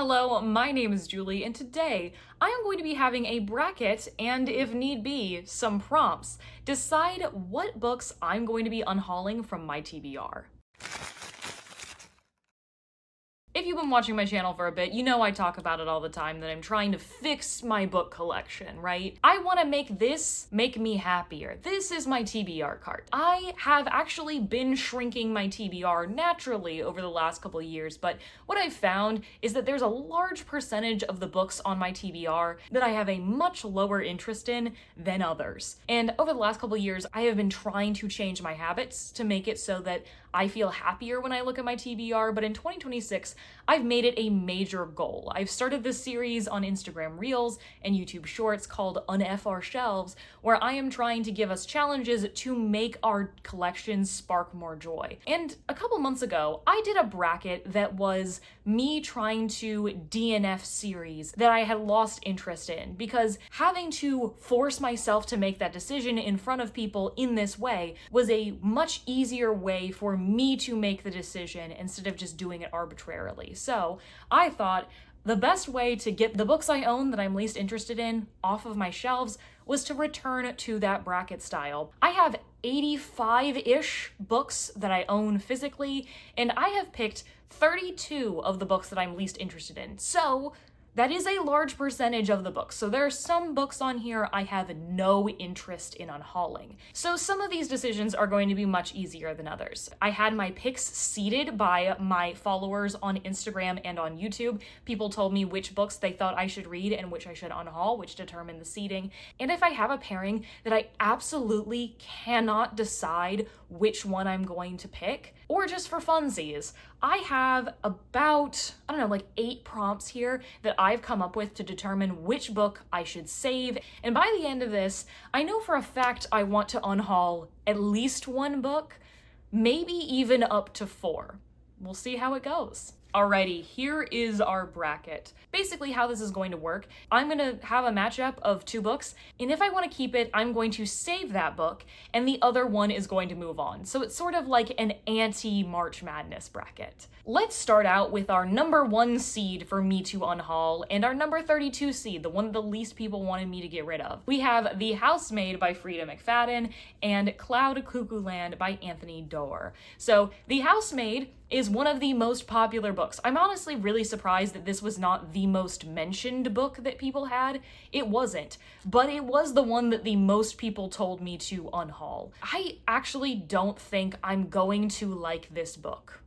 Hello, my name is Julie, and today I am going to be having a bracket and, if need be, some prompts. Decide what books I'm going to be unhauling from my TBR. If you've been watching my channel for a bit, you know I talk about it all the time, that I'm trying to fix my book collection, right? I want to make this make me happier. This is my TBR cart. I have actually been shrinking my TBR naturally over the last couple of years, but what I've found is that there's a large percentage of the books on my TBR that I have a much lower interest in than others. And over the last couple of years, I have been trying to change my habits to make it so that I feel happier when I look at my TBR, but in 2026, I've made it a major goal. I've started this series on Instagram Reels and YouTube Shorts called Unf Our Shelves, where I am trying to give us challenges to make our collections spark more joy. And a couple months ago, I did a bracket that was me trying to DNF series that I had lost interest in, because having to force myself to make that decision in front of people in this way was a much easier way for me to make the decision instead of just doing it arbitrarily. So I thought the best way to get the books I own that I'm least interested in off of my shelves was to return to that bracket style. I have 85-ish books that I own physically, and I have picked 32 of the books that I'm least interested in. So that is a large percentage of the books. So there are some books on here I have no interest in unhauling. So some of these decisions are going to be much easier than others. I had my picks seeded by my followers on Instagram and on YouTube. People told me which books they thought I should read and which I should unhaul, which determined the seeding. And if I have a pairing that I absolutely cannot decide which one I'm going to pick, or just for funsies, I have about, 8 prompts here that I've come up with to determine which book I should save. And by the end of this, I know for a fact I want to unhaul at least one book, maybe even up to 4. We'll see how it goes. Alrighty, here is our bracket. Basically how this is going to work, I'm gonna have a matchup of 2 books, and if I want to keep it, I'm going to save that book, and the other one is going to move on. So it's sort of like an anti-March Madness bracket. Let's start out with our number 1 seed for me to unhaul, and our number 32 seed, the one the least people wanted me to get rid of. We have The Housemaid by Frida McFadden and Cloud Cuckoo Land by Anthony Doerr. So The Housemaid is one of the most popular books. I'm honestly really surprised that this was not the most mentioned book that people had. It wasn't, but it was the one that the most people told me to unhaul. I actually don't think I'm going to like this book.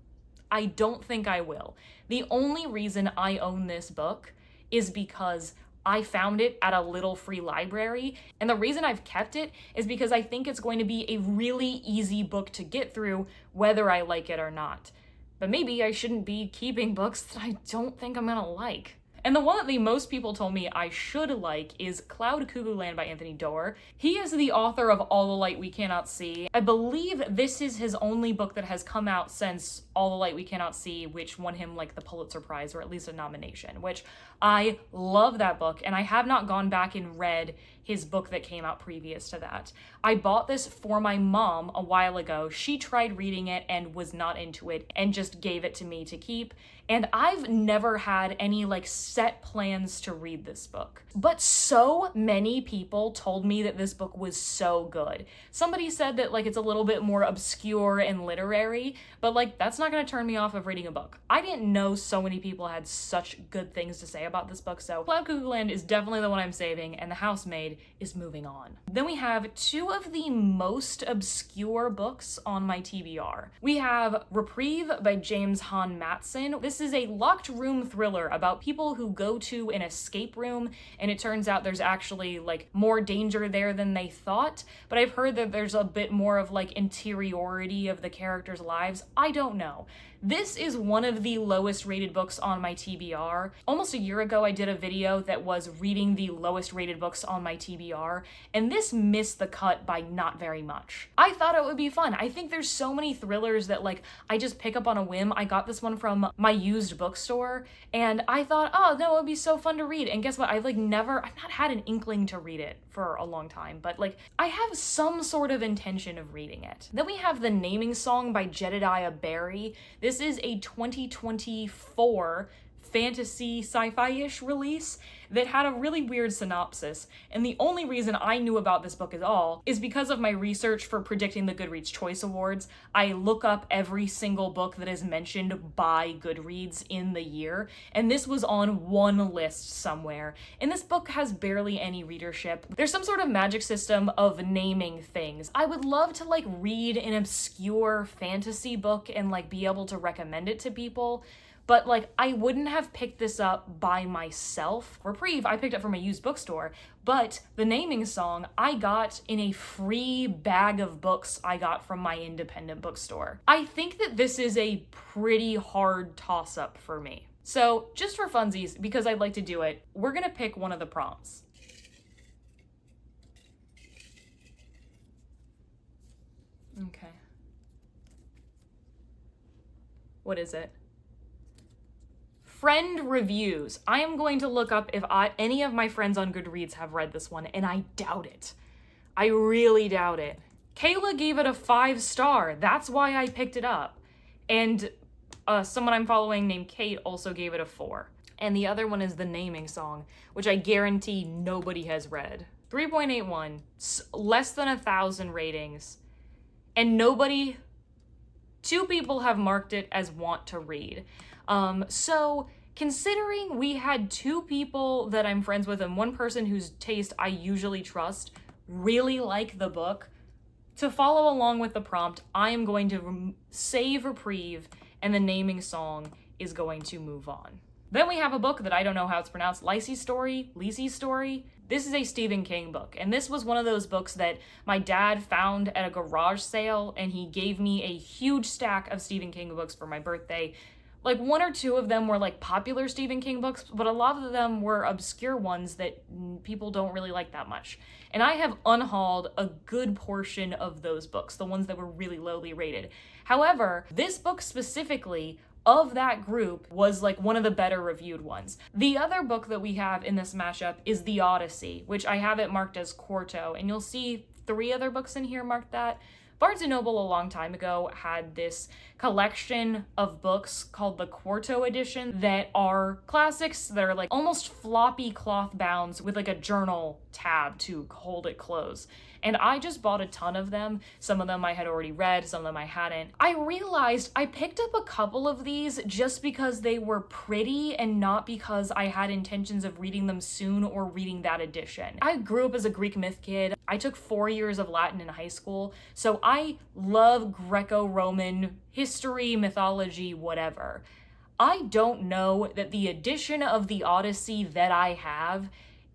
I don't think I will. The only reason I own this book is because I found it at a little free library, and the reason I've kept it is because I think it's going to be a really easy book to get through, whether I like it or not. But maybe I shouldn't be keeping books that I don't think I'm gonna like. And the one that the most people told me I should like is Cloud Cuckoo Land by Anthony Doerr. He is the author of All the Light We Cannot See. I believe this is his only book that has come out since All the Light We Cannot See, which won him like the Pulitzer Prize, or at least a nomination, which I love that book, and I have not gone back and read his book that came out previous to that. I bought this for my mom a while ago. She tried reading it and was not into it and just gave it to me to keep. And I've never had any set plans to read this book. But so many people told me that this book was so good. Somebody said that it's a little bit more obscure and literary, but that's not gonna turn me off of reading a book. I didn't know so many people had such good things to say about this book, so Cloud Cuckoo Land is definitely the one I'm saving, and The Housemaid is moving on. Then we have 2 of the most obscure books on my TBR. We have Reprieve by James Hahn Matson. This is a locked room thriller about people who go to an escape room, and it turns out there's actually more danger there than they thought, but I've heard that there's a bit more of interiority of the characters' lives. I don't know. This is one of the lowest rated books on my TBR. Almost a year ago, I did a video that was reading the lowest rated books on my TBR, and this missed the cut by not very much. I thought it would be fun. I think there's so many thrillers that I just pick up on a whim. I got this one from my used bookstore, and I thought, oh no, it would be so fun to read. And guess what? I've not had an inkling to read it for a long time, but I have some sort of intention of reading it. Then we have The Naming Song by Jedediah Barry. This is a 2024 fantasy sci-fi-ish release that had a really weird synopsis. And the only reason I knew about this book at all is because of my research for predicting the Goodreads Choice Awards. I look up every single book that is mentioned by Goodreads in the year, and this was on one list somewhere. And this book has barely any readership. There's some sort of magic system of naming things. I would love to like read an obscure fantasy book and like be able to recommend it to people, but like I wouldn't have picked this up by myself. Reprieve I picked up from a used bookstore, but the naming song I got in a free bag of books I got from my independent bookstore. I think that this is a pretty hard toss-up for me. So just for funsies, because I'd like to do it, we're gonna pick one of the prompts. Okay. What is it? Friend reviews. I am going to look up if any of my friends on Goodreads have read this one, and I doubt it. I really doubt it. Kayla gave it a 5-star. That's why I picked it up. And someone I'm following named Kate also gave it a 4. And the other one is The Naming Song, which I guarantee nobody has read. 3.81, less than 1,000 ratings. And 2 people have marked it as want to read. So considering we had 2 people that I'm friends with and 1 person whose taste I usually trust really like the book, to follow along with the prompt, I am going to save Reprieve, and The Naming Song is going to move on. Then we have a book that I don't know how it's pronounced, Lacey's Story. This is a Stephen King book, and this was one of those books that my dad found at a garage sale, and he gave me a huge stack of Stephen King books for my birthday. Like 1 or 2 of them were like popular Stephen King books, but a lot of them were obscure ones that people don't really like that much. And I have unhauled a good portion of those books, the ones that were really lowly rated. However, this book specifically of that group was like one of the better reviewed ones. The other book that we have in this mashup is The Odyssey, which I have it marked as Quarto, and you'll see 3 other books in here marked that. Barnes & Noble a long time ago had this collection of books called the Quarto edition that are classics that are like almost floppy cloth bounds with like a journal tab to hold it closed. And I just bought a ton of them. Some of them I had already read, some of them I hadn't. I realized I picked up a couple of these just because they were pretty and not because I had intentions of reading them soon or reading that edition. I grew up as a Greek myth kid. I took 4 years of Latin in high school, so I love Greco-Roman history, mythology, whatever. I don't know that the edition of the Odyssey that I have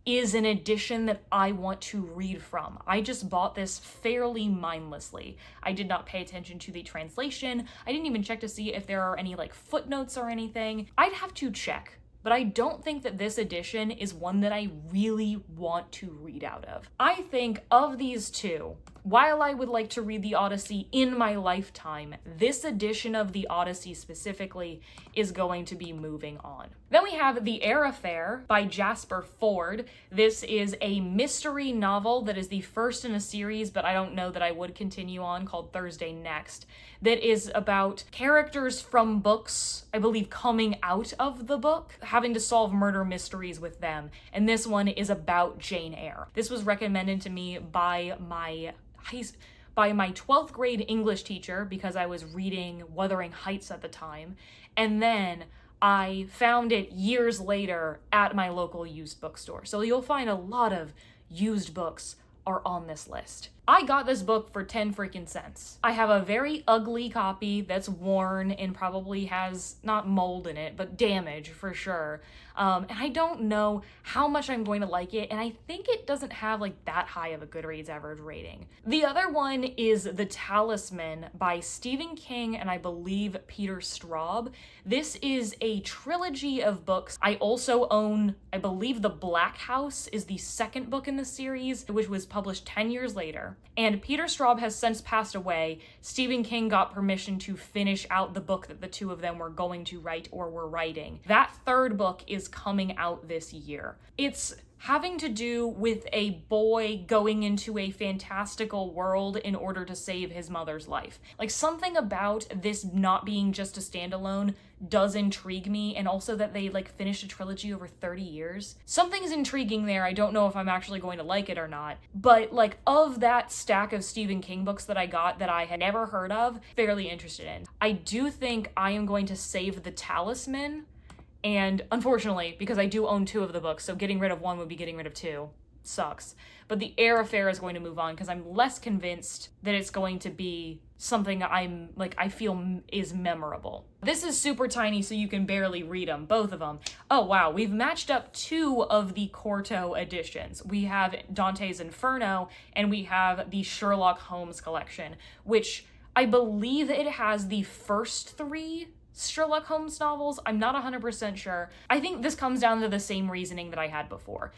is an edition that I want to read from. I just bought this fairly mindlessly. I did not pay attention to the translation. I didn't even check to see if there are any like footnotes or anything. I'd have to check, but I don't think that this edition is one that I really want to read out of. I think of these 2, while I would like to read the Odyssey in my lifetime, this edition of the Odyssey specifically is going to be moving on. Then we have The Air Affair by Jasper Fforde. This is a mystery novel that is the first in a series, but I don't know that I would continue on, called Thursday Next, that is about characters from books, I believe, coming out of the book, having to solve murder mysteries with them. And this one is about Jane Eyre. This was recommended to me by my 12th grade English teacher because I was reading Wuthering Heights at the time. And then I found it years later at my local used bookstore. So you'll find a lot of used books are on this list. I got this book for 10 freaking cents. I have a very ugly copy that's worn and probably has not mold in it, but damage for sure. And I don't know how much I'm going to like it, and I think it doesn't have like that high of a Goodreads average rating. The other one is The Talisman by Stephen King and I believe Peter Straub. This is a trilogy of books. I also own, I believe The Black House is the second book in the series, which was published 10 years later. And Peter Straub has since passed away. Stephen King got permission to finish out the book that the 2 of them were going to write or were writing. That 3rd book is coming out this year. It's having to do with a boy going into a fantastical world in order to save his mother's life. Like, something about this not being just a standalone does intrigue me, and also that they like finished a trilogy over 30 years. Something's intriguing there. I don't know if I'm actually going to like it or not, but like, of that stack of Stephen King books that I got that I had never heard of, fairly interested in. I do think I am going to save The Talisman. And unfortunately, because I do own 2 of the books, so getting rid of 1 would be getting rid of 2. Sucks. But The Air Affair is going to move on because I'm less convinced that it's going to be something I feel is memorable. This is super tiny, so you can barely read them, both of them. Oh wow, we've matched up 2 of the Quarto editions. We have Dante's Inferno, and we have the Sherlock Holmes collection, which I believe it has the first 3 Sherlock Holmes novels. I'm not 100% sure. I think this comes down to the same reasoning that I had before.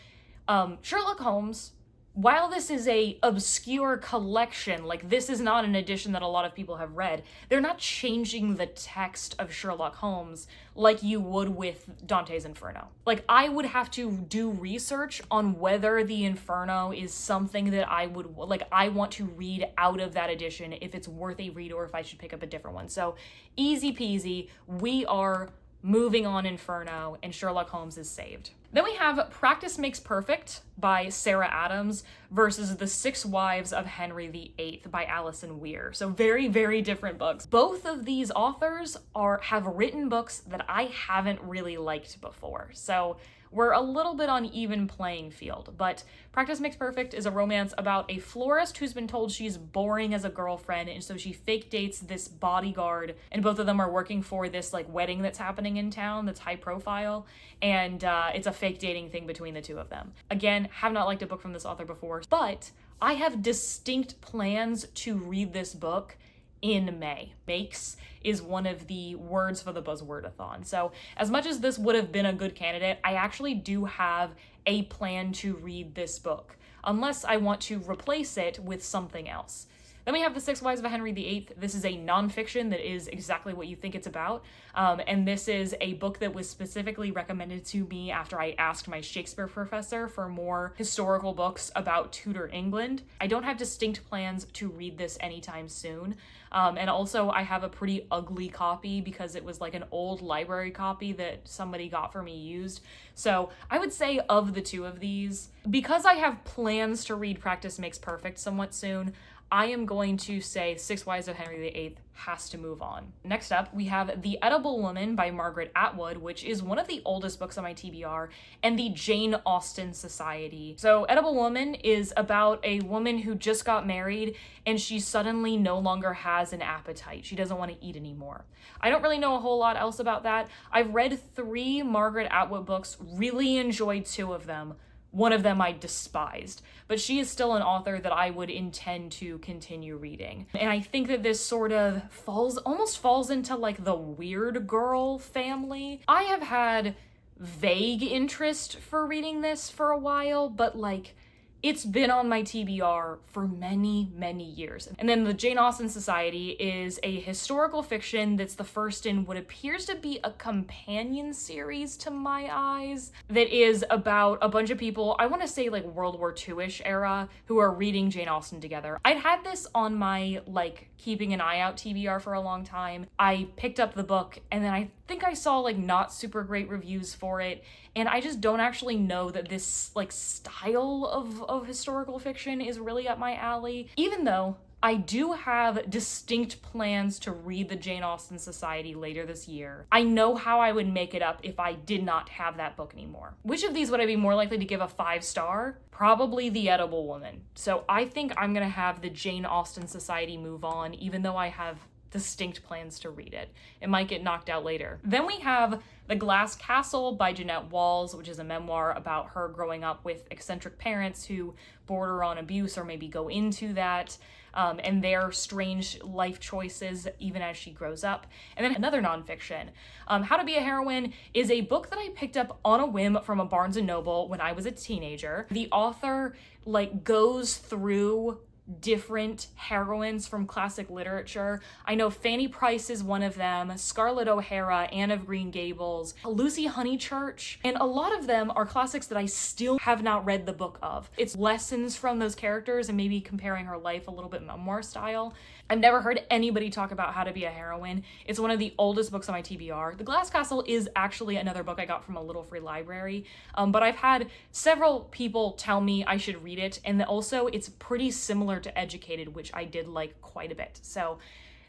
Sherlock Holmes, while this is a obscure collection, like, this is not an edition that a lot of people have read, they're not changing the text of Sherlock Holmes like you would with Dante's Inferno. Like, I would have to do research on whether the Inferno is something that I want to read out of that edition, if it's worth a read or if I should pick up a different one. So easy peasy, we are moving on Inferno, and Sherlock Holmes is saved. Then we have Practice Makes Perfect by Sarah Adams versus The 6 Wives of Henry VIII by Alison Weir. So very, very different books. Both of these authors have written books that I haven't really liked before. So we're a little bit on even playing field, but Practice Makes Perfect is a romance about a florist who's been told she's boring as a girlfriend, and so she fake dates this bodyguard, and both of them are working for this like wedding that's happening in town that's high profile, and it's a fake dating thing between the 2 of them. Again, have not liked a book from this author before, but I have distinct plans to read this book in May. Makes is one of the words for the Buzzwordathon. So as much as this would have been a good candidate, I actually do have a plan to read this book, unless I want to replace it with something else. Then we have The 6 Wives of Henry VIII. This is a nonfiction that is exactly what you think it's about. And this is a book that was specifically recommended to me after I asked my Shakespeare professor for more historical books about Tudor England. I don't have distinct plans to read this anytime soon. And also I have a pretty ugly copy because it was like an old library copy that somebody got for me used. So I would say of the 2 of these, because I have plans to read Practice Makes Perfect somewhat soon, I am going to say 6 Wives of Henry VIII has to move on. Next up, we have The Edible Woman by Margaret Atwood, which is one of the oldest books on my TBR, and the Jane Austen Society. So Edible Woman is about a woman who just got married and she suddenly no longer has an appetite. She doesn't want to eat anymore. I don't really know a whole lot else about that. I've read 3 Margaret Atwood books, really enjoyed 2 of them. One of them I despised, but she is still an author that I would intend to continue reading. And I think that this sort of almost falls into like the weird girl family. I have had vague interest for reading this for a while, but like, it's been on my TBR for many, many years. And then the Jane Austen Society is a historical fiction that's the first in what appears to be a companion series to my eyes that is about a bunch of people, I want to say like World War II-ish era, who are reading Jane Austen together. I'd had this on my like keeping an eye out TBR for a long time. I picked up the book and then I think I saw like not super great reviews for it, and I just don't actually know that this like style of historical fiction is really up my alley, even though I do have distinct plans to read the Jane Austen Society later this year. I know how I would make it up if I did not have that book anymore. Which of these would I be more likely to give a 5-star? Probably The Edible Woman. So I think I'm gonna have the Jane Austen Society move on, even though I have distinct plans to read it. It might get knocked out later. Then we have The Glass Castle by Jeanette Walls, which is a memoir about her growing up with eccentric parents who border on abuse or maybe go into that, and their strange life choices even as she grows up. And then another nonfiction, How to Be a Heroine, is a book that I picked up on a whim from a Barnes & Noble when I was a teenager. The author like goes through different heroines from classic literature. I know Fanny Price is one of them, Scarlett O'Hara, Anne of Green Gables, Lucy Honeychurch, and a lot of them are classics that I still have not read the book of. It's lessons from those characters and maybe comparing her life a little bit memoir style. I've never heard anybody talk about how to be a heroine. It's one of the oldest books on my TBR. The Glass Castle is actually another book I got from a little free library, but I've had several people tell me I should read it, and also it's pretty similar to Educated, which I did like quite a bit. So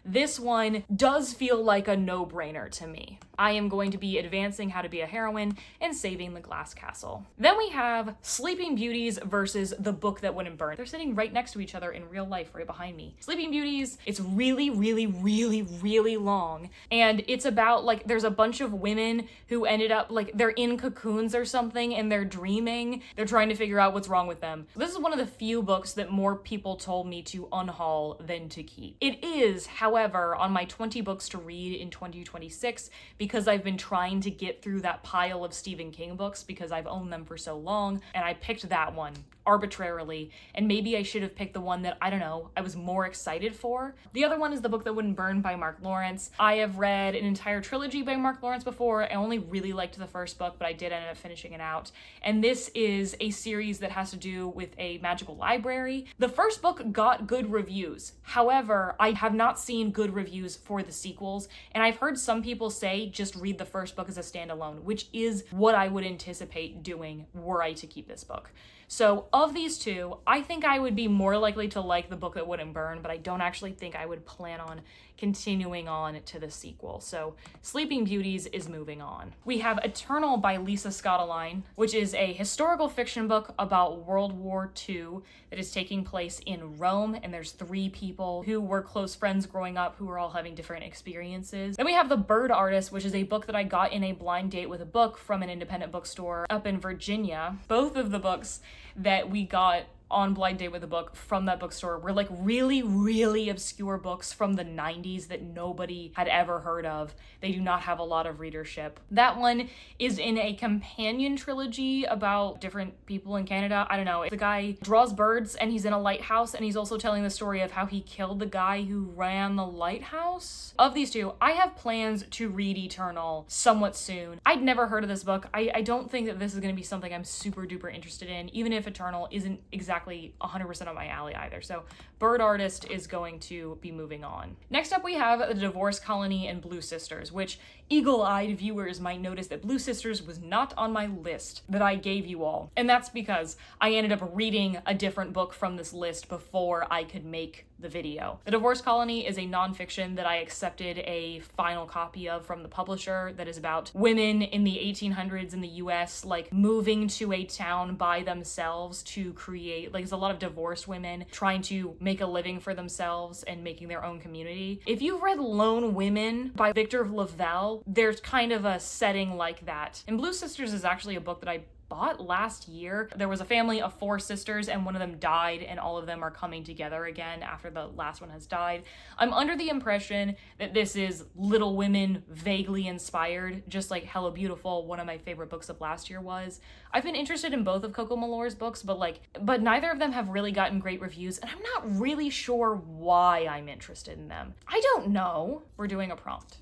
this one does feel like a no-brainer to me. I am going to be advancing How to Be a Heroine and saving the Glass Castle. Then we have Sleeping Beauties versus The Book That Wouldn't Burn. They're sitting right next to each other in real life, right behind me. Sleeping Beauties, it's really, really, really, really long. And it's about, like, there's a bunch of women who ended up, like, they're in cocoons or something and they're dreaming. They're trying to figure out what's wrong with them. This is one of the few books that more people told me to unhaul than to keep. It is, however, on my 20 books to read in 2026 because I've been trying to get through that pile of Stephen King books because I've owned them for so long, and I picked that one arbitrarily, and maybe I should have picked the one that, I don't know, I was more excited for. The other one is The Book That Wouldn't Burn by Mark Lawrence. I have read an entire trilogy by Mark Lawrence before. I only really liked the first book, but I did end up finishing it out. And this is a series that has to do with a magical library. The first book got good reviews. However, I have not seen good reviews for the sequels, and I've heard some people say just read the first book as a standalone, which is what I would anticipate doing were I to keep this book. So of these two, I think I would be more likely to like The Book That Wouldn't Burn, but I don't actually think I would plan on continuing on to the sequel. So Sleeping Beauties is moving on. We have Eternal by Lisa Scottoline, which is a historical fiction book about World War II that is taking place in Rome, and there's 3 people who were close friends growing up who are all having different experiences. Then we have The Bird Artist, which is a book that I got in a blind date with a book from an independent bookstore up in Virginia. Both of the books that we got on blind date with a book from that bookstore were like really, really obscure books from the 90s that nobody had ever heard of. They do not have a lot of readership. That one is in a companion trilogy about different people in Canada. I don't know. The guy draws birds and he's in a lighthouse, and he's also telling the story of how he killed the guy who ran the lighthouse. Of these two, I have plans to read Eternal somewhat soon. I'd never heard of this book. I don't think that this is going to be something I'm super duper interested in, even if Eternal isn't exactly 100% on my alley either. So Bird Artist is going to be moving on. Next up we have The Divorce Colony and Blue Sisters, which eagle-eyed viewers might notice that Blue Sisters was not on my list that I gave you all. And that's because I ended up reading a different book from this list before I could make the video. The Divorce Colony is a nonfiction that I accepted a final copy of from the publisher that is about women in the 1800s in the US, like moving to a town by themselves to create, like, there's a lot of divorced women trying to make a living for themselves and making their own community. If you've read Lone Women by Victor Lavelle, there's kind of a setting like that. And Blue Sisters is actually a book that I bought last year. There was a family of 4 sisters and one of them died, and all of them are coming together again after the last one has died. I'm under the impression that this is Little Women vaguely inspired, just like Hello Beautiful, one of my favorite books of last year was. I've been interested in both of Coco Malore's books, but neither of them have really gotten great reviews, and I'm not really sure why I'm interested in them. I don't know. We're doing a prompt.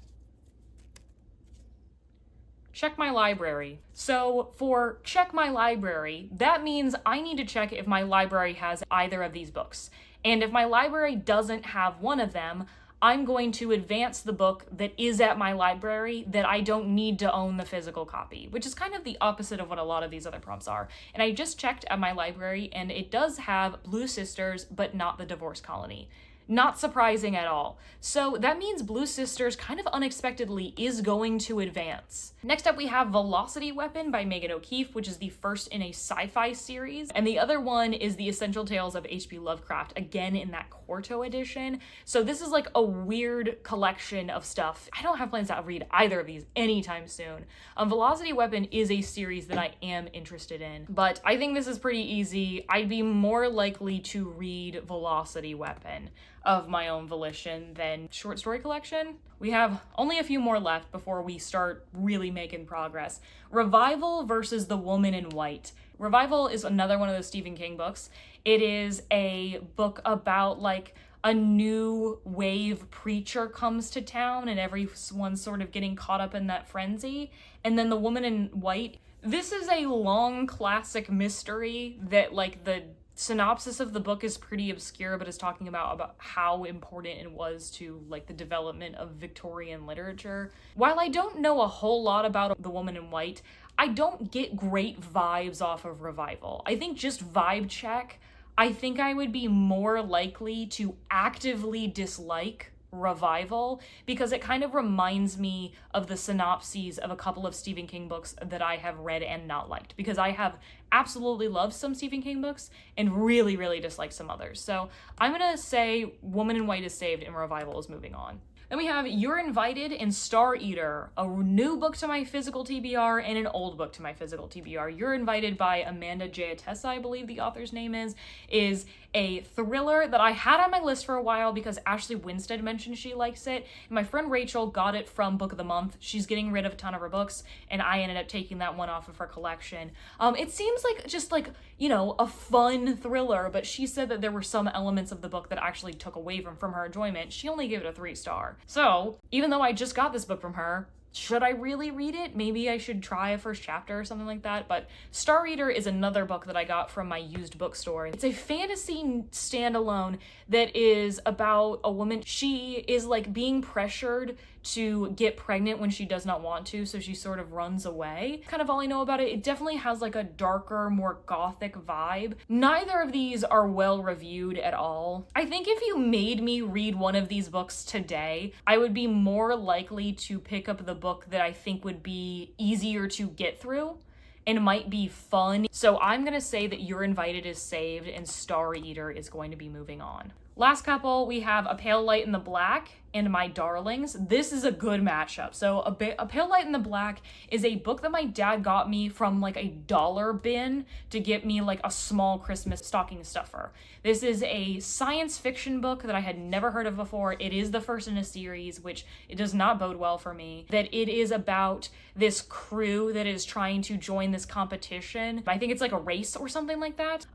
Check my library. So for check my library, that means I need to check if my library has either of these books. And if my library doesn't have one of them, I'm going to advance the book that is at my library that I don't need to own the physical copy, which is kind of the opposite of what a lot of these other prompts are. And I just checked at my library and it does have Blue Sisters, but not The Divorce Colony. Not surprising at all. So that means Blue Sisters kind of unexpectedly is going to advance. Next up we have Velocity Weapon by Megan O'Keefe, which is the first in a sci-fi series. And the other one is The Essential Tales of H.P. Lovecraft, again in that Quarto edition. So this is like a weird collection of stuff. I don't have plans to read either of these anytime soon. Velocity Weapon is a series that I am interested in, but I think this is pretty easy. I'd be more likely to read Velocity Weapon of my own volition than short story collection. We have only a few more left before we start really making progress. Revival versus The Woman in White. Revival is another one of those Stephen King books. It is a book about like a new wave preacher comes to town and everyone's sort of getting caught up in that frenzy. And then The Woman in White. This is a long classic mystery that like the synopsis of the book is pretty obscure, but is talking about how important it was to like the development of Victorian literature. While I don't know a whole lot about The Woman in White, I don't get great vibes off of Revival. I think just vibe check, I think I would be more likely to actively dislike Revival because it kind of reminds me of the synopses of a couple of Stephen King books that I have read and not liked, because I have absolutely loved some Stephen King books and really, really disliked some others. So I'm gonna say Woman in White is saved and Revival is moving on. Then we have You're Invited and Star Eater, a new book to my physical TBR and an old book to my physical TBR. You're Invited by Amanda Giatessa, I believe the author's name is a thriller that I had on my list for a while because Ashley Winstead mentioned she likes it. And my friend Rachel got it from Book of the Month. She's getting rid of a ton of her books, and I ended up taking that one off of her collection. It seems like just like, you know, a fun thriller, but she said that there were some elements of the book that actually took away from her enjoyment. She only gave it a 3-star. So even though I just got this book from her, should I really read it? Maybe I should try a first chapter or something like that. But Star Eater is another book that I got from my used bookstore. It's a fantasy standalone that is about a woman. She is like being pressured to get pregnant when she does not want to, so she sort of runs away. Kind of all I know about it. It definitely has like a darker, more gothic vibe. Neither of these are well reviewed at all. I think if you made me read one of these books today, I would be more likely to pick up the book that I think would be easier to get through and might be fun. So I'm gonna say that You're Invited is saved and Star Eater is going to be moving on. Last couple, we have A Pale Light in the Black and My Darlings. This is a good matchup. So A Pale Light in the Black is a book that my dad got me from like a dollar bin to get me like a small Christmas stocking stuffer. This is a science fiction book that I had never heard of before. It is the first in a series, which it does not bode well for me. That it is about this crew that is trying to join this competition. I think it's like a race or something like that.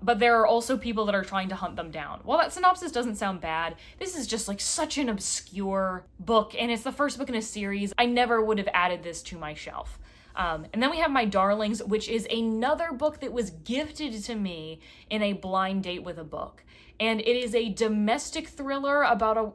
But there are also people that are trying to hunt them down. While that synopsis doesn't sound bad, this is just like such an obscure book, and it's the first book in a series. I never would have added this to my shelf. And then we have My Darlings, which is another book that was gifted to me in a blind date with a book. And it is a domestic thriller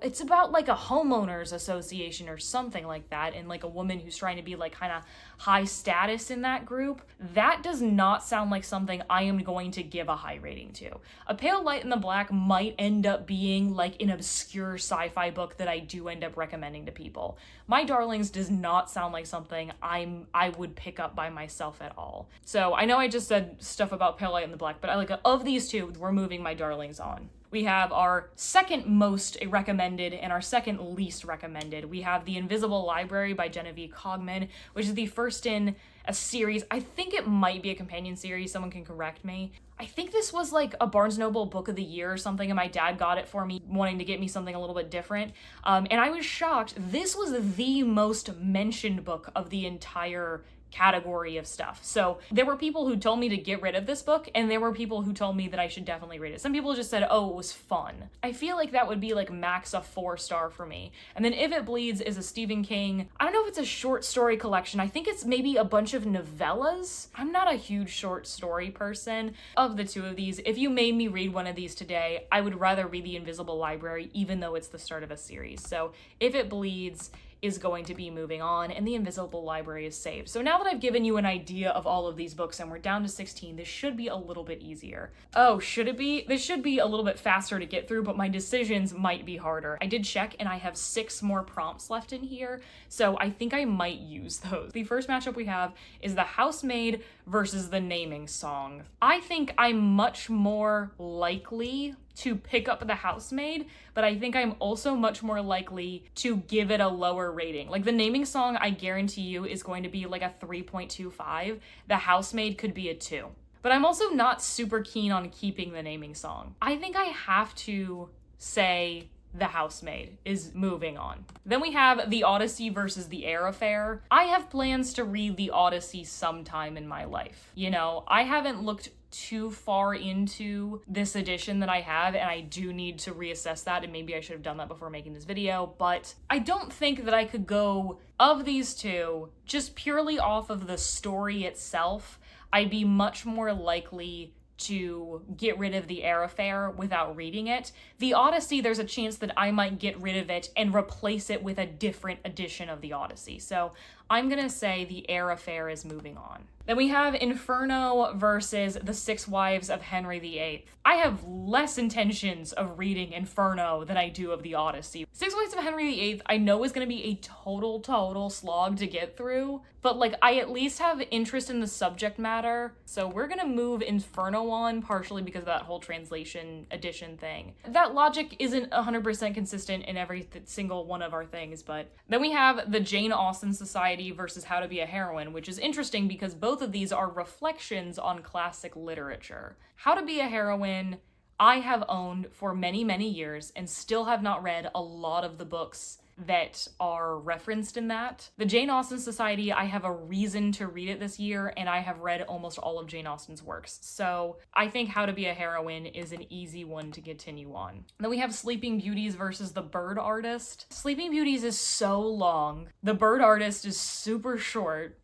it's about like a homeowners association or something like that, and like a woman who's trying to be like kind of high status in that group. That does not sound like something I am going to give a high rating to. A Pale Light in the Black might end up being like an obscure sci-fi book that I do end up recommending to people. My Darlings does not sound like something I would pick up by myself at all. So I know I just said stuff about Pale Light in the Black, but of these two, we're moving My Darlings on. We have our second most recommended and our second least recommended. We have The Invisible Library by Genevieve Cogman, which is the first in a series. I think it might be a companion series. Someone can correct me. I think this was like a Barnes Noble Book of the Year or something, and my dad got it for me, wanting to get me something a little bit different. And I was shocked. This was the most mentioned book of the entire category of stuff. So there were people who told me to get rid of this book, and there were people who told me that I should definitely read it. Some people just said, oh, it was fun. I feel like that would be like max a 4-star for me. And then If It Bleeds is a Stephen King, I don't know if it's a short story collection. I think it's maybe a bunch of novellas. I'm not a huge short story person. Of the two of these, if you made me read one of these today, I would rather read The Invisible Library, even though it's the start of a series. So If It Bleeds is going to be moving on, and The Invisible Library is saved. So now that I've given you an idea of all of these books and we're down to 16, this should be a little bit easier. Oh, should it be? This should be a little bit faster to get through, but my decisions might be harder. I did check and I have 6 more prompts left in here, so I think I might use those. The first matchup we have is The Housemaid versus The Naming Song. I think I'm much more likely to pick up The Housemaid, but I think I'm also much more likely to give it a lower rating. Like The Naming Song, I guarantee you, is going to be like a 3.25. The Housemaid could be a 2. But I'm also not super keen on keeping The Naming Song. I think I have to say The Housemaid is moving on. Then we have The Odyssey versus The Air Affair. I have plans to read The Odyssey sometime in my life. You know, I haven't looked too far into this edition that I have, and I do need to reassess that, and maybe I should have done that before making this video, but I don't think that I could go, of these two, just purely off of the story itself, I'd be much more likely to get rid of The Air Affair without reading it. The Odyssey, there's a chance that I might get rid of it and replace it with a different edition of The Odyssey. So I'm gonna say The Air Affair is moving on. Then we have Inferno versus The Six Wives of Henry VIII. I have less intentions of reading Inferno than I do of The Odyssey. Six Wives of Henry VIII I know is gonna be a total slog to get through, but like I at least have interest in the subject matter, so we're gonna move Inferno on, partially because of that whole translation edition thing. That logic isn't 100% consistent in every single one of our things, but then we have the Jane Austen Society versus How to Be a Heroine, which is interesting because both of these are reflections on classic literature. How to Be a Heroine, I have owned for many years and still have not read a lot of the books that are referenced in that. The Jane Austen Society, I have a reason to read it this year, and I have read almost all of Jane Austen's works. So I think How to Be a Heroine is an easy one to continue on. Then we have Sleeping Beauties versus The Bird Artist. Sleeping Beauties is so long. The Bird Artist is super short.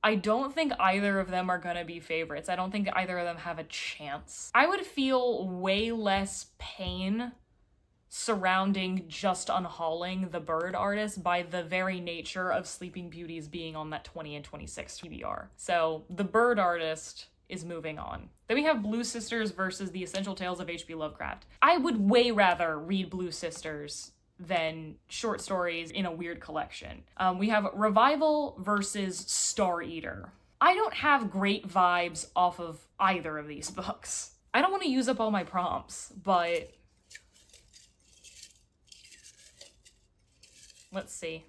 I don't think either of them are gonna be favorites. I don't think either of them have a chance. I would feel way less pain surrounding just unhauling The Bird Artist by the very nature of Sleeping Beauties being on that 20 and 26 TBR. So The Bird Artist is moving on. Then we have Blue Sisters versus The Essential Tales of H.P. Lovecraft. I would way rather read Blue Sisters than short stories in a weird collection. We have Revival versus Star Eater. I don't have great vibes off of either of these books. I don't want to use up all my prompts, but let's see.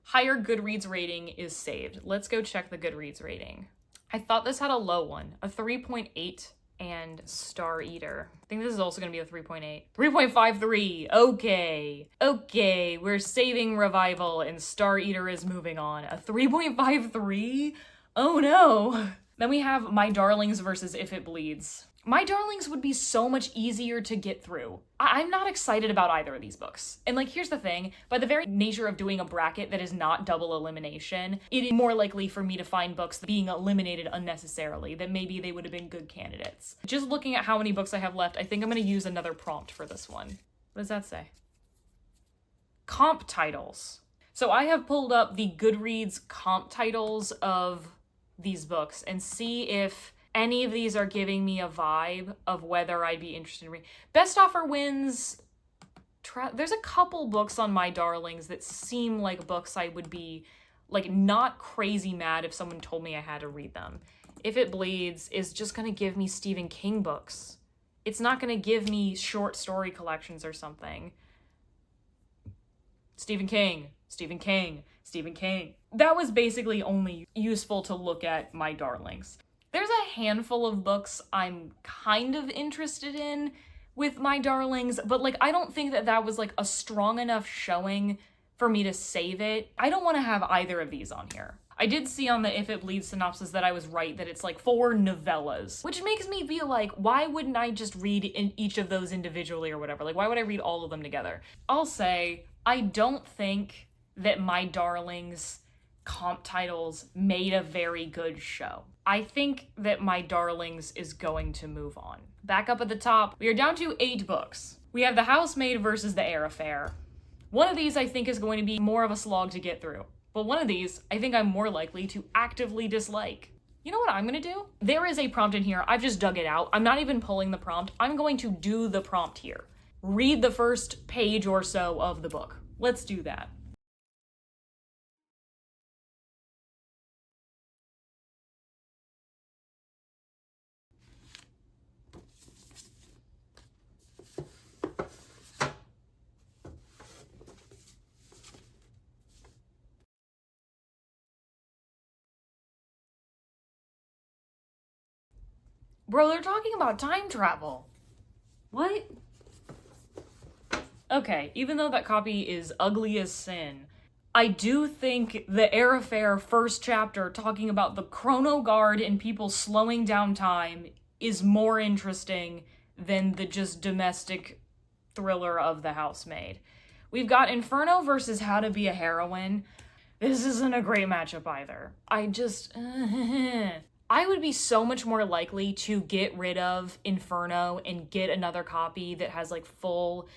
Higher Goodreads rating is saved. Let's go check the Goodreads rating. I thought this had a low one, a 3.8, and Star Eater. I think this is also gonna be a 3.8. 3.53, okay, we're saving Revival and Star Eater is moving on. A 3.53? Oh no. Then we have My Darlings versus If It Bleeds. My Darlings would be so much easier to get through. I'm not excited about either of these books. And like, here's the thing, by the very nature of doing a bracket that is not double elimination, it is more likely for me to find books being eliminated unnecessarily, that maybe they would have been good candidates. Just looking at how many books I have left, I think I'm gonna use another prompt for this one. What does that say? Comp titles. So I have pulled up the Goodreads comp titles of these books and see if any of these are giving me a vibe of whether I'd be interested in reading. Best offer wins. There's a couple books on My Darlings that seem like books I would be like not crazy mad if someone told me I had to read them. If It Bleeds is just gonna give me Stephen King books. It's not gonna give me short story collections or something. Stephen King. That was basically only useful to look at My Darlings. There's a handful of books I'm kind of interested in with My Darlings, but like I don't think that that was like a strong enough showing for me to save it. I don't want to have either of these on here. I did see on the If It Bleeds synopsis that I was right, that it's like 4 novellas, which makes me feel like, why wouldn't I just read in each of those individually or whatever? Like, why would I read all of them together? I'll say, I don't think that My Darlings comp titles made a very good show. I think that My Darlings is going to move on. Back up at the top, we are down to 8 books. We have The Housemaid versus The Air Affair. One of these I think is going to be more of a slog to get through, but one of these I think I'm more likely to actively dislike. You know what I'm gonna do? There is a prompt in here, I've just dug it out. I'm not even pulling the prompt, I'm going to do the prompt here. Read the first page or so of the book. Let's do that. Bro, they're talking about time travel. What? Okay, even though that copy is ugly as sin, I do think the Air Affair first chapter talking about the chrono guard and people slowing down time is more interesting than the just domestic thriller of The Housemaid. We've got Inferno versus How to Be a Heroine. This isn't a great matchup either. I would be so much more likely to get rid of Inferno and get another copy that has like full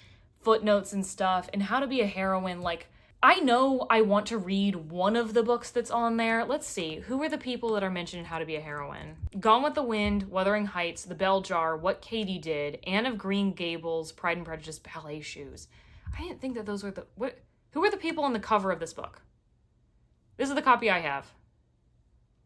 footnotes and stuff. And How to Be a Heroine, like, I know I want to read one of the books that's on there. Let's see. Who are the people that are mentioned in How to Be a Heroine? Gone with the Wind, Wuthering Heights, The Bell Jar, What Katie Did, Anne of Green Gables, Pride and Prejudice, Ballet Shoes. I didn't think that those were the... What? Who are the people on the cover of this book? This is the copy I have.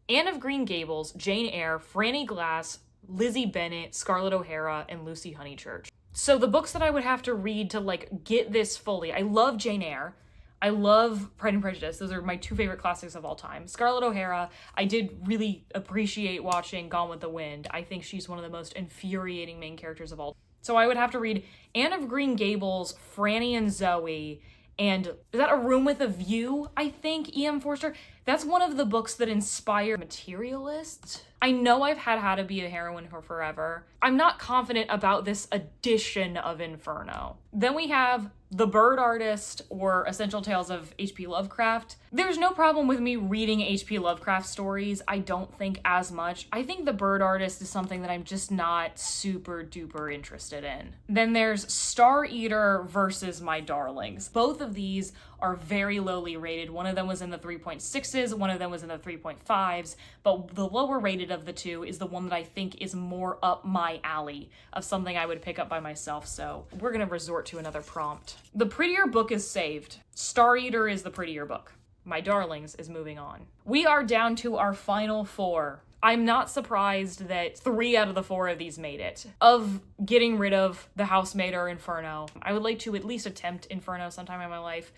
Anne of Green Gables, Jane Eyre, Franny Glass, Lizzie Bennet, Scarlett O'Hara, and Lucy Honeychurch. So the books that I would have to read to, like, get this fully... I love Jane Eyre. I love Pride and Prejudice. Those are my two favorite classics of all time. Scarlett O'Hara, I did really appreciate watching Gone with the Wind. I think she's one of the most infuriating main characters of all time. So I would have to read Anne of Green Gables, Franny and Zoe, and is that A Room with a View, I think, E.M. Forster? That's one of the books that inspired materialists. I know I've had How to Be a Heroine for forever. I'm not confident about this edition of Inferno. Then we have The Bird Artist, or Essential Tales of H.P. Lovecraft. There's no problem with me reading H.P. Lovecraft stories, I don't think as much. I think The Bird Artist is something that I'm just not super duper interested in. Then there's Star Eater versus My Darlings. Both of these are very lowly rated. One of them was in the 3.6s, one of them was in the 3.5s, but the lower rated of the two is the one that I think is more up my alley of something I would pick up by myself, so we're gonna resort to another prompt. The prettier book is saved. Star Eater is the prettier book. My Darlings is moving on. We are down to our final four. I'm not surprised that 3 out of the 4 of these made it. Of getting rid of The Housemaid or Inferno, I would like to at least attempt Inferno sometime in my life.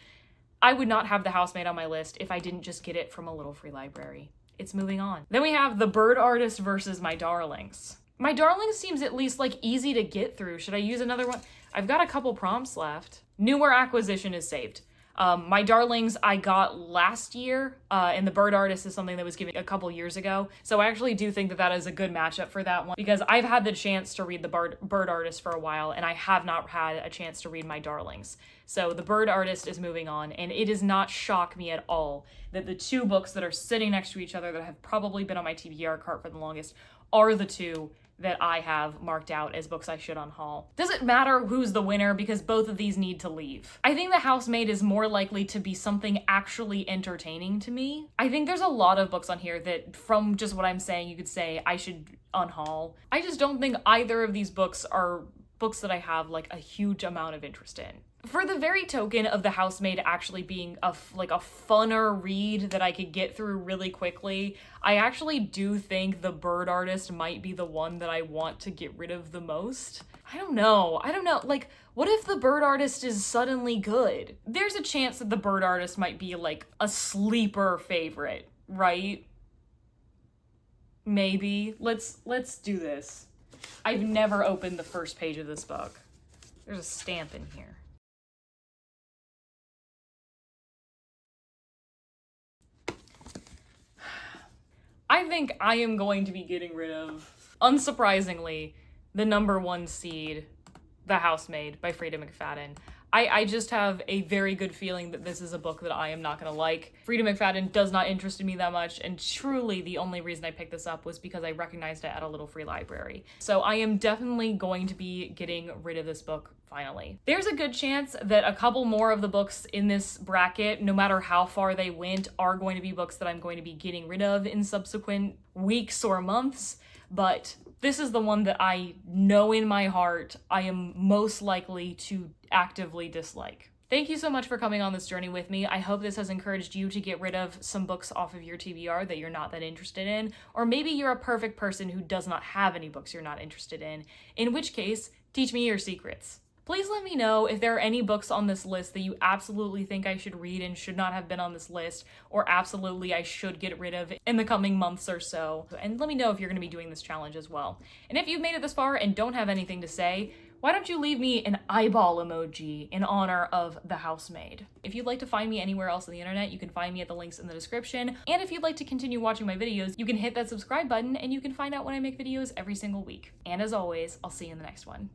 I would not have The Housemaid on my list if I didn't just get it from a little free library. It's moving on. Then we have The Bird Artist versus My Darlings. My Darlings seems at least like easy to get through. Should I use another one? I've got a couple prompts left. Newer acquisition is saved. My Darlings I got last year, and The Bird Artist is something that was given a couple years ago. So I actually do think that that is a good matchup for that one, because I've had the chance to read The Bird Artist for a while, and I have not had a chance to read My Darlings. So The Bird Artist is moving on, and it does not shock me at all that the two books that are sitting next to each other that have probably been on my TBR cart for the longest are the two that I have marked out as books I should unhaul. Does it matter who's the winner, because both of these need to leave? I think The Housemaid is more likely to be something actually entertaining to me. I think there's a lot of books on here that, from just what I'm saying, you could say I should unhaul. I just don't think either of these books are books that I have like a huge amount of interest in. For the very token of The Housemaid actually being a funner read that I could get through really quickly, I actually do think The Bird Artist might be the one that I want to get rid of the most. I don't know. Like, what if The Bird Artist is suddenly good? There's a chance that The Bird Artist might be like a sleeper favorite, right? Maybe. Let's do this. I've never opened the first page of this book. There's a stamp in here. I think I am going to be getting rid of, unsurprisingly, the #1 seed, The Housemaid by Frida McFadden. I just have a very good feeling that this is a book that I am not gonna like. Frida McFadden does not interest me that much, and truly the only reason I picked this up was because I recognized it at a little free library. So I am definitely going to be getting rid of this book finally. There's a good chance that a couple more of the books in this bracket, no matter how far they went, are going to be books that I'm going to be getting rid of in subsequent weeks or months, but this is the one that I know in my heart I am most likely to actively dislike. Thank you so much for coming on this journey with me. I hope this has encouraged you to get rid of some books off of your TBR that you're not that interested in, or maybe you're a perfect person who does not have any books you're not interested in which case, teach me your secrets. Please let me know if there are any books on this list that you absolutely think I should read and should not have been on this list, or absolutely I should get rid of in the coming months or so. And let me know if you're going to be doing this challenge as well. And if you've made it this far and don't have anything to say, Why don't you leave me an eyeball emoji in honor of the housemaid? If you'd like to find me anywhere else on the internet, you can find me at the links in the description. And if you'd like to continue watching my videos, you can hit that subscribe button and you can find out when I make videos every single week. And as always, I'll see you in the next one.